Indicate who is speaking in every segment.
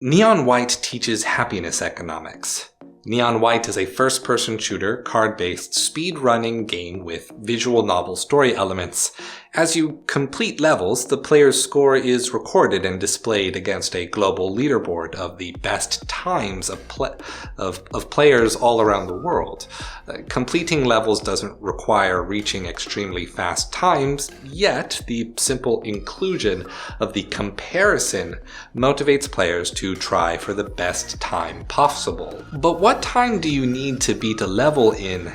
Speaker 1: Neon White teaches happiness economics. Neon White is a first-person shooter, card-based, speed-running game with visual novel story elements. As you complete levels, the player's score is recorded and displayed against a global leaderboard of the best times of players all around the world. Completing levels doesn't require reaching extremely fast times, yet the simple inclusion of the comparison motivates players to try for the best time possible. But what time do you need to beat a level in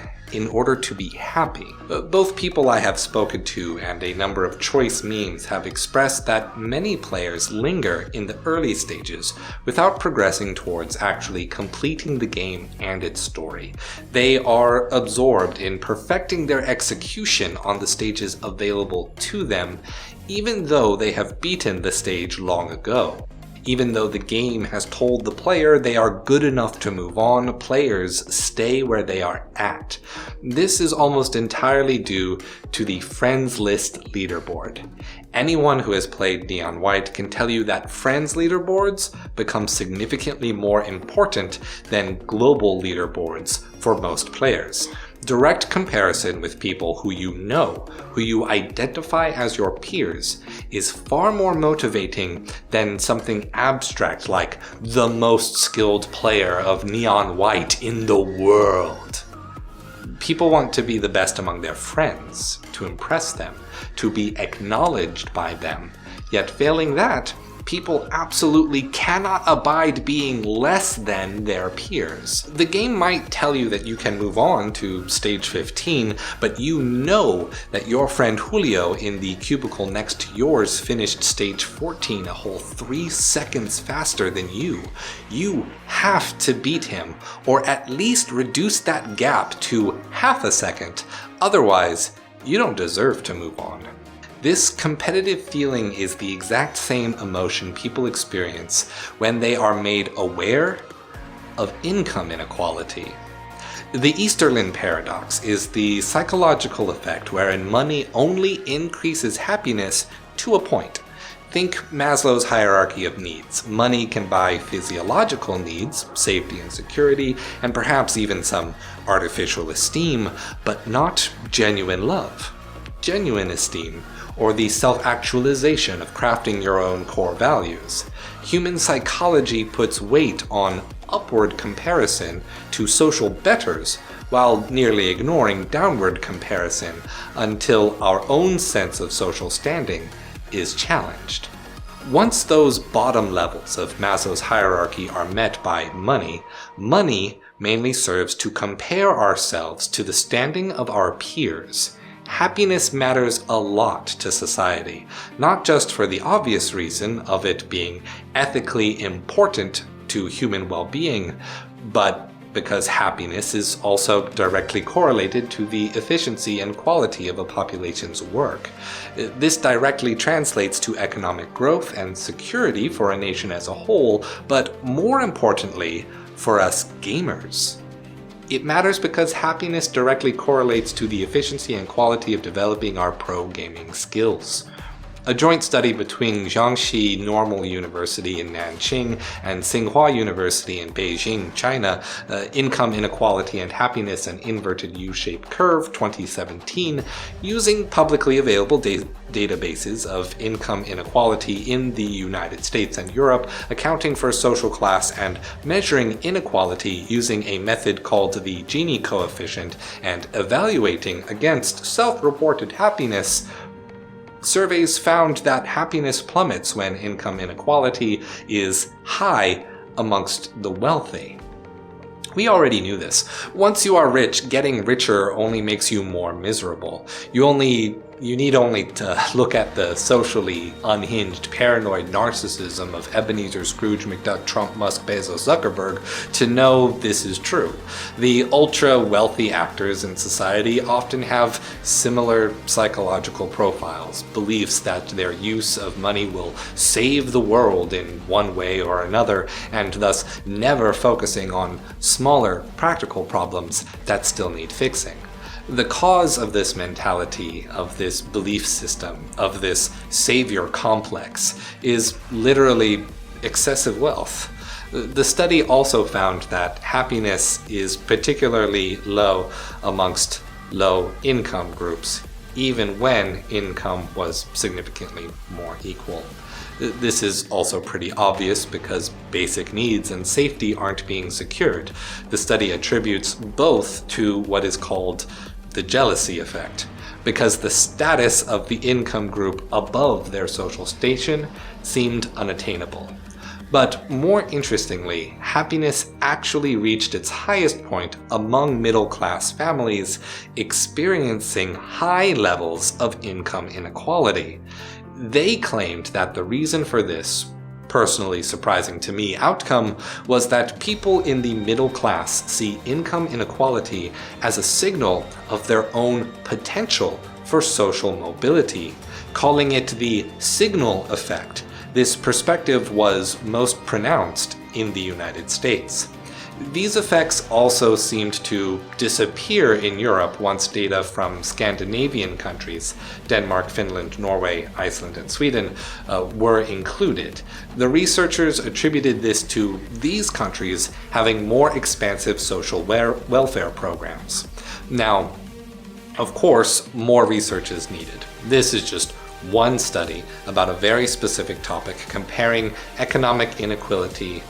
Speaker 1: order to be happy? Both people I have spoken to and a number of choice memes have expressed that many players linger in the early stages without progressing towards actually completing the game and its story. They are absorbed in perfecting their execution on the stages available to them, even though they have beaten the stage long ago. Even though the game has told the player they are good enough to move on, players stay where they are at. This is almost entirely due to the friends list leaderboard. Anyone who has played Neon White can tell you that friends leaderboards become significantly more important than global leaderboards for most players. Direct comparison with people who you know, who you identify as your peers, is far more motivating than something abstract like the most skilled player of Neon White in the world. People want to be the best among their friends, to impress them, to be acknowledged by them. Yet failing that, people absolutely cannot abide being less than their peers. The game might tell you that you can move on to stage 15, but you know that your friend Julio in the cubicle next to yours finished stage 14 a whole 3 seconds faster than you. You have to beat him, or at least reduce that gap to half a second. Otherwise, you don't deserve to move on. This competitive feeling is the exact same emotion people experience when they are made aware of income inequality. The Easterlin paradox is the psychological effect wherein money only increases happiness to a point. Think Maslow's hierarchy of needs. Money can buy physiological needs, safety and security, and perhaps even some artificial esteem, but not genuine love. Genuine esteem, or the self-actualization of crafting your own core values. Human psychology puts weight on upward comparison to social betters, while nearly ignoring downward comparison until our own sense of social standing is challenged. Once those bottom levels of Maslow's hierarchy are met by money, money mainly serves to compare ourselves to the standing of our peers. Happiness matters a lot to society, not just for the obvious reason of it being ethically important to human well-being, but because happiness is also directly correlated to the efficiency and quality of a population's work. This directly translates to economic growth and security for a nation as a whole, but more importantly, for us gamers. It matters because happiness directly correlates to the efficiency and quality of developing our pro-gaming skills. A joint study between Jiangxi Normal University in Nanjing and Tsinghua University in Beijing, China, Income Inequality and Happiness and Inverted U-Shaped Curve 2017, using publicly available databases of income inequality in the United States and Europe, accounting for social class and measuring inequality using a method called the Gini coefficient and evaluating against self-reported happiness. Surveys found that happiness plummets when income inequality is high amongst the wealthy. We already knew this. Once you are rich, getting richer only makes you more miserable. You need only to look at the socially unhinged, paranoid narcissism of Ebenezer Scrooge McDuck, Trump, Musk, Bezos, Zuckerberg to know this is true. The ultra-wealthy actors in society often have similar psychological profiles, beliefs that their use of money will save the world in one way or another, and thus never focusing on smaller, practical problems that still need fixing. The cause of this mentality, of this belief system, of this savior complex, is literally excessive wealth. The study also found that happiness is particularly low amongst low-income groups, even when income was significantly more equal. This is also pretty obvious because basic needs and safety aren't being secured. The study attributes both to what is called the jealousy effect, because the status of the income group above their social station seemed unattainable. But more interestingly, happiness actually reached its highest point among middle-class families experiencing high levels of income inequality. They claimed that the reason for this, personally surprising to me, outcome was that people in the middle class see income inequality as a signal of their own potential for social mobility, calling it the signal effect. This perspective was most pronounced in the United States. These effects also seemed to disappear in Europe once data from Scandinavian countries, Denmark, Finland, Norway, Iceland, and Sweden, were included. The researchers attributed this to these countries having more expansive social welfare programs. Now, of course, more research is needed. This is just one study about a very specific topic comparing economic inequality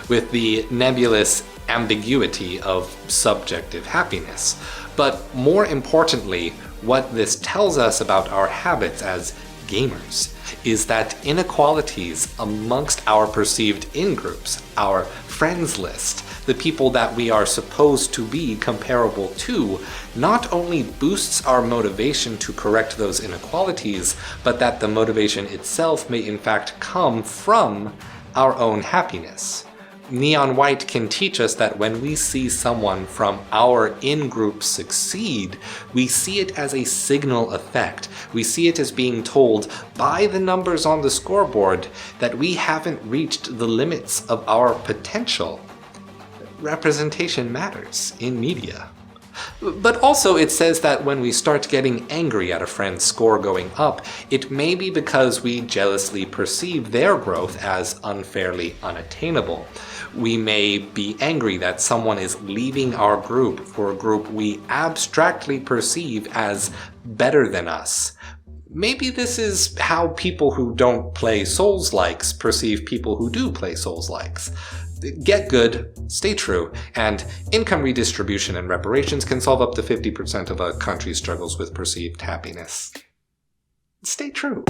Speaker 1: with the nebulous ambiguity of subjective happiness. But more importantly, what this tells us about our habits as gamers is that inequalities amongst our perceived in-groups, our friends list, the people that we are supposed to be comparable to, not only boosts our motivation to correct those inequalities, but that the motivation itself may in fact come from our own happiness. Neon White can teach us that when we see someone from our in-group succeed, we see it as a signal effect. We see it as being told by the numbers on the scoreboard that we haven't reached the limits of our potential. Representation matters in media. But also it says that when we start getting angry at a friend's score going up, it may be because we jealously perceive their growth as unfairly unattainable. We may be angry that someone is leaving our group for a group we abstractly perceive as better than us. Maybe this is how people who don't play Souls-likes perceive people who do play Souls-likes. Get good, stay true, and income redistribution and reparations can solve up to 50% of a country's struggles with perceived happiness. Stay true.